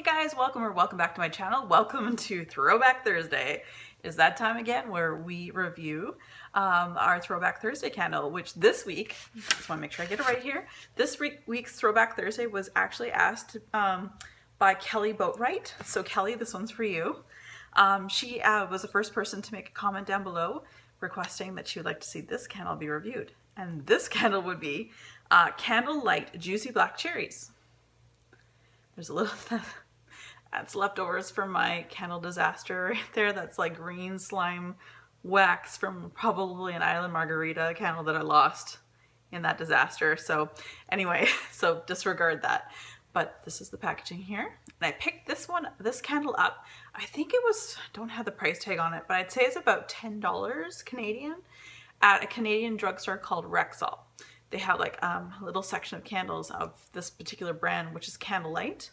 Hey guys, welcome back to my channel. Welcome to Throwback Thursday. It's that time again where we review our Throwback Thursday candle, which this week, just want to make sure I get it right here, this week's Throwback Thursday was actually asked by Kelly Boatwright. So Kelly, this one's for you. She was the first person to make a comment down below requesting that she would like to see this candle be reviewed. And this candle would be Candle Lite Juicy Black Cherries. There's a little that's leftovers from my candle disaster right there. That's like green slime wax from probably an Island Margarita candle that I lost in that disaster. So anyway, so disregard that. But this is the packaging here. And I picked this candle up. I think it was, don't have the price tag on it, but I'd say it's about $10 Canadian at a Canadian drugstore called Rexall. They have like a little section of candles of this particular brand, which is Candle Lite.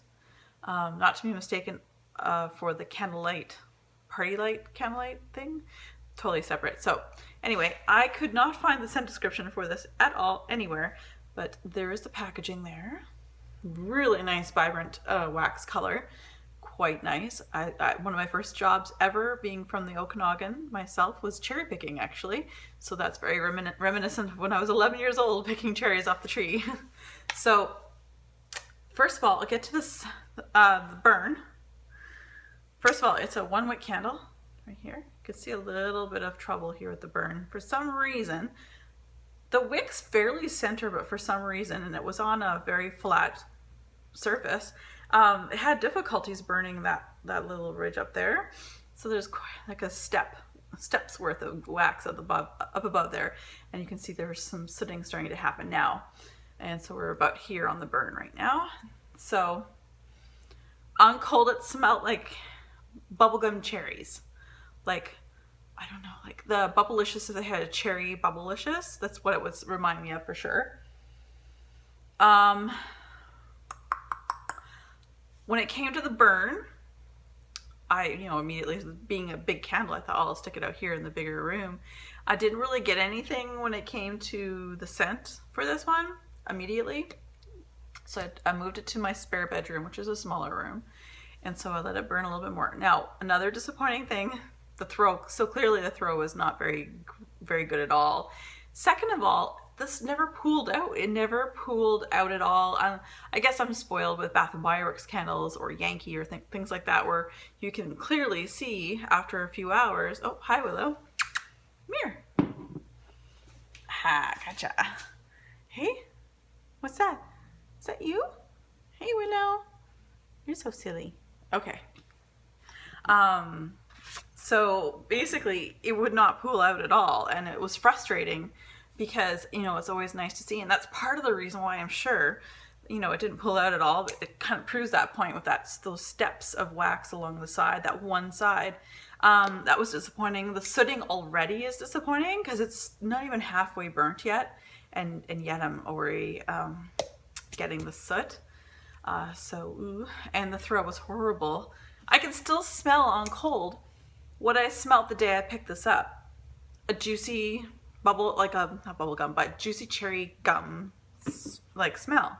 Not to be mistaken for the Candle Lite, Party Light Candle Lite thing. Totally separate. So anyway, I could not find the scent description for this at all anywhere, but there is the packaging there. Really nice, vibrant wax color. Quite nice. One of my first jobs ever, being from the Okanagan myself, was cherry picking actually. So that's very reminiscent of when I was 11 years old picking cherries off the tree. So first of all, I'll get to this, the burn. First of all, it's a 1 wick candle right here. You can see a little bit of trouble here with the burn. For some reason, the wick's fairly center, but for some reason, and it was on a very flat surface, it had difficulties burning that little ridge up there. So there's quite like a step's worth of wax up above there, and you can see there's some sooting starting to happen now. And so we're about here on the burn right now. So on cold, it smelled like bubblegum cherries. Like, I don't know, like the Bubblicious, if they had a cherry Bubblicious, that's what it would remind me of for sure. When it came to the burn, I, immediately, being a big candle, I thought, oh, I'll stick it out here in the bigger room. I didn't really get anything when it came to the scent for this one immediately. So I moved it to my spare bedroom, which is a smaller room. And so I let it burn a little bit more. Now, another disappointing thing, the throw. So clearly the throw was not very, very good at all. Second of all, this never pooled out. It never pooled out at all. I guess I'm spoiled with Bath & Body Works candles or Yankee or things like that, where you can clearly see after a few hours. Oh, hi Willow. Come here. Ha, gotcha. Hey, what's that? Is that you? Hey Willow. You're so silly. Okay. So basically it would not pool out at all, and it was frustrating because, it's always nice to see, and that's part of the reason why I'm sure, it didn't pull out at all, but it kind of proves that point with those steps of wax along the side, that one side. That was disappointing. The sooting already is disappointing because it's not even halfway burnt yet, and yet I'm already getting the soot. And the throw was horrible. I can still smell on cold what I smelled the day I picked this up. A juicy not bubble gum, but juicy cherry gum like smell.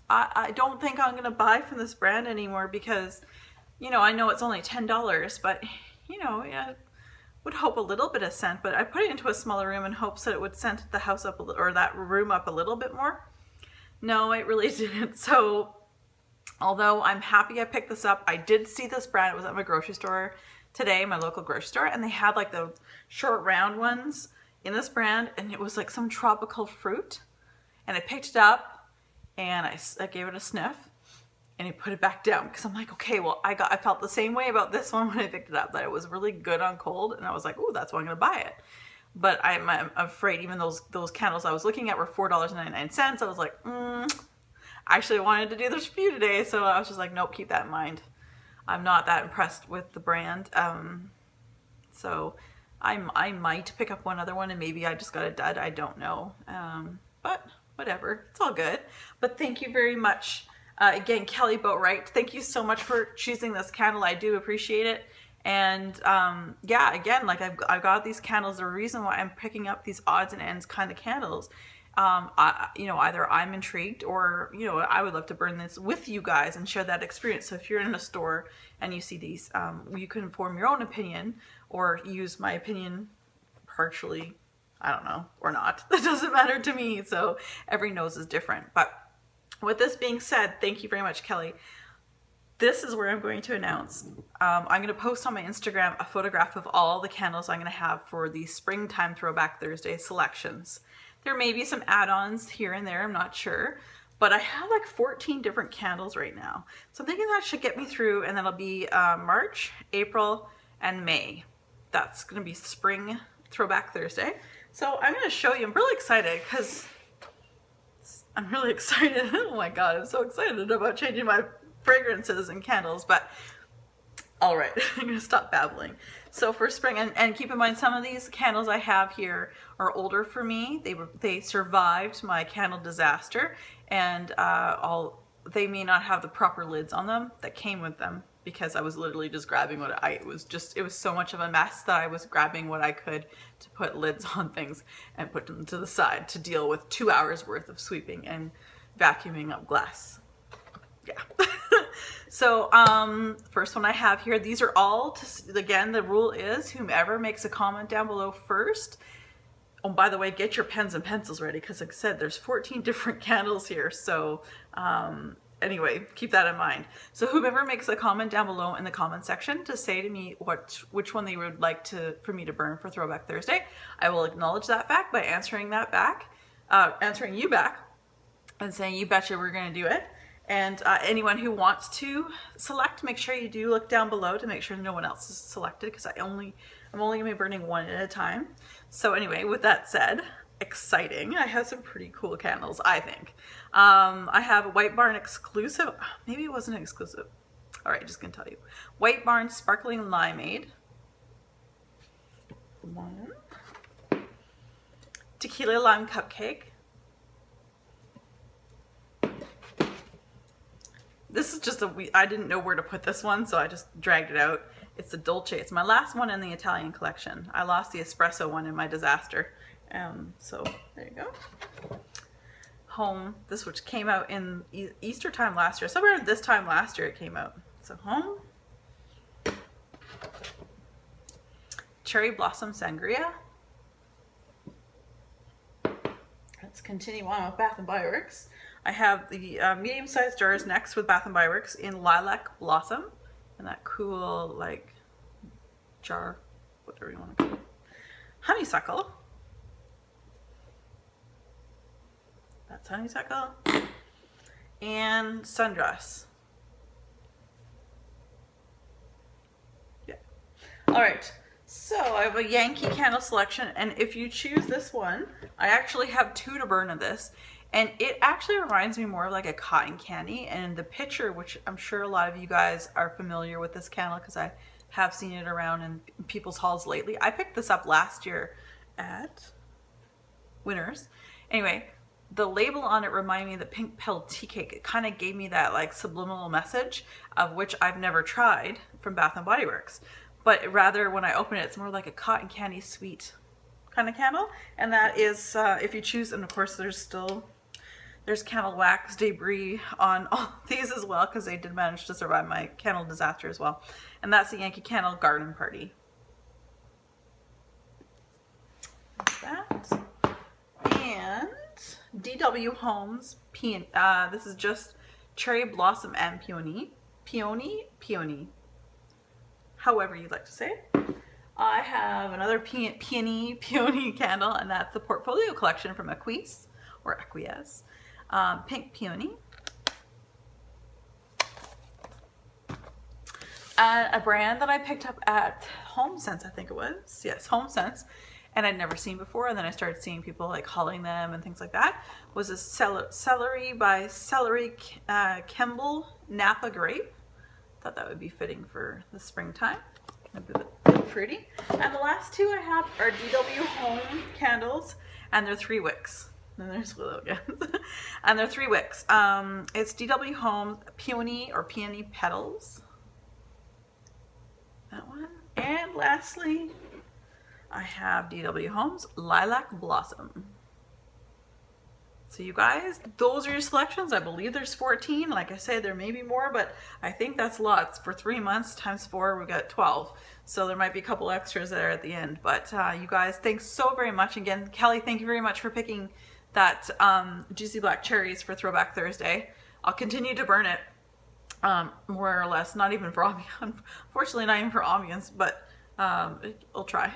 I don't think I'm gonna buy from this brand anymore because, I know it's only $10, but I would hope a little bit of scent, but I put it into a smaller room in hopes that it would scent the house up or that room up a little bit more. No, it really didn't. So although I'm happy I picked this up, I did see this brand. It was at my grocery store today, my local grocery store, and they had like the short round ones in this brand, and it was like some tropical fruit. And I picked it up and I gave it a sniff and I put it back down because I'm like, okay, well, I felt the same way about this one when I picked it up, that it was really good on cold, and I was like, oh, that's why I'm gonna buy it. But I'm afraid even those candles I was looking at were $4.99. I was like, I actually wanted to do this review today, so I was just like, nope, keep that in mind. I'm not that impressed with the brand. So I might pick up one other one, and maybe I just got a dud. I don't know. But whatever, it's all good. But thank you very much. Again, Kelly Boatwright, thank you so much for choosing this candle. I do appreciate it. And yeah, again, like I've got these candles. The reason why I'm picking up these odds and ends kind of candles either I'm intrigued or, I would love to burn this with you guys and share that experience. So if you're in a store and you see these, you can form your own opinion or use my opinion partially, I don't know, or not. That doesn't matter to me. So every nose is different. But with this being said, thank you very much, Kelly. This is where I'm going to announce. I'm going to post on my Instagram a photograph of all the candles I'm going to have for the Springtime Throwback Thursday selections. There may be some add-ons here and there, I'm not sure. But I have like 14 different candles right now. So I'm thinking that should get me through, and that'll be March, April, and May. That's going to be Spring Throwback Thursday. So I'm going to show you. I'm really excited because I'm really excited. Oh my God, I'm so excited about changing my fragrances and candles. But all right, I'm going to stop babbling. So for spring, and keep in mind, some of these candles I have here are older for me. They survived my candle disaster, and they may not have the proper lids on them that came with them, because I was literally just grabbing it was so much of a mess that I was grabbing what I could to put lids on things and put them to the side to deal with 2 hours worth of sweeping and vacuuming up glass. Yeah. So first one I have here, these are all, again, the rule is whomever makes a comment down below first. Oh, by the way, get your pens and pencils ready, because like I said, there's 14 different candles here. So anyway, keep that in mind. So whomever makes a comment down below in the comment section to say to me which one they would like for me to burn for Throwback Thursday, I will acknowledge that fact by answering you back and saying, you betcha we're going to do it. And anyone who wants to select, make sure you do look down below to make sure no one else is selected, because I'm only going to be burning one at a time. So anyway, with that said, exciting. I have some pretty cool candles, I think. I have a White Barn exclusive. Maybe it wasn't exclusive. All right, just gonna tell you. White Barn Sparkling Limeade. One. Tequila Lime Cupcake. This is just I didn't know where to put this one, so I just dragged it out. It's a Dolce. It's my last one in the Italian collection. I lost the espresso one in my disaster. So there you go. Home, this which came out in Easter time last year. Somewhere this time last year it came out. So Home. Cherry Blossom Sangria. Let's continue on with Bath & Body Works. I have the medium-sized jars next with Bath & Body Works in Lilac Blossom. And that cool, like, jar, whatever you want to call it. Honeysuckle. That's Honeysuckle. And Sundress. Yeah. All right. So I have a Yankee candle selection, and if you choose this one, I actually have 2 to burn of this. And it actually reminds me more of like a cotton candy. And the picture, which I'm sure a lot of you guys are familiar with this candle because I have seen it around in people's halls lately. I picked this up last year at Winners. Anyway, the label on it reminded me of the Pink Pill Tea Cake. It kind of gave me that like subliminal message, of which I've never tried from Bath & Body Works. But rather, when I open it, it's more like a cotton candy sweet kind of candle. And that is, if you choose, and of course there's candle wax debris on all these as well, because they did manage to survive my candle disaster as well. And that's the Yankee Candle Garden Party. That's that. And DW Homes this is just Cherry Blossom and Peony. Peony. However you'd like to say it. I have another Peony candle, and that's the Portfolio Collection from Acquiesce. Pink Peony. A brand that I picked up at Home Sense, I think it was. Yes, Home Sense. And I'd never seen before, and then I started seeing people like hauling them and things like that. Was a Celery by Celery Kemble Napa Grape. Thought that would be fitting for the springtime. A bit fruity. And the last 2 I have are DW Home candles, and they're 3 wicks. And there's Willow again. And they're 3 wicks. It's DW Home Peony or Peony Petals. That one. And lastly, I have DW Homes Lilac Blossom. So you guys, those are your selections. I believe there's 14. Like I said, there may be more, but I think that's lots. For 3 months times 4, we got 12. So there might be a couple extras there at the end. But you guys, thanks so very much. Again, Kelly, thank you very much for picking that Juicy Black Cherries for Throwback Thursday. I'll continue to burn it, more or less. Not even for unfortunately, not even for ambience, but I'll try.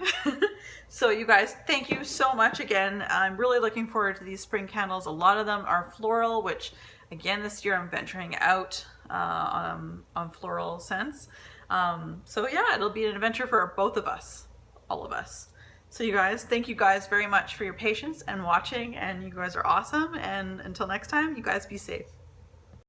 So you guys, thank you so much again. I'm really looking forward to these spring candles. A lot of them are floral, which again this year I'm venturing out on floral scents. So yeah, it'll be an adventure for both of us, all of us. So you guys, thank you guys very much for your patience and watching, and you guys are awesome. And until next time, you guys be safe.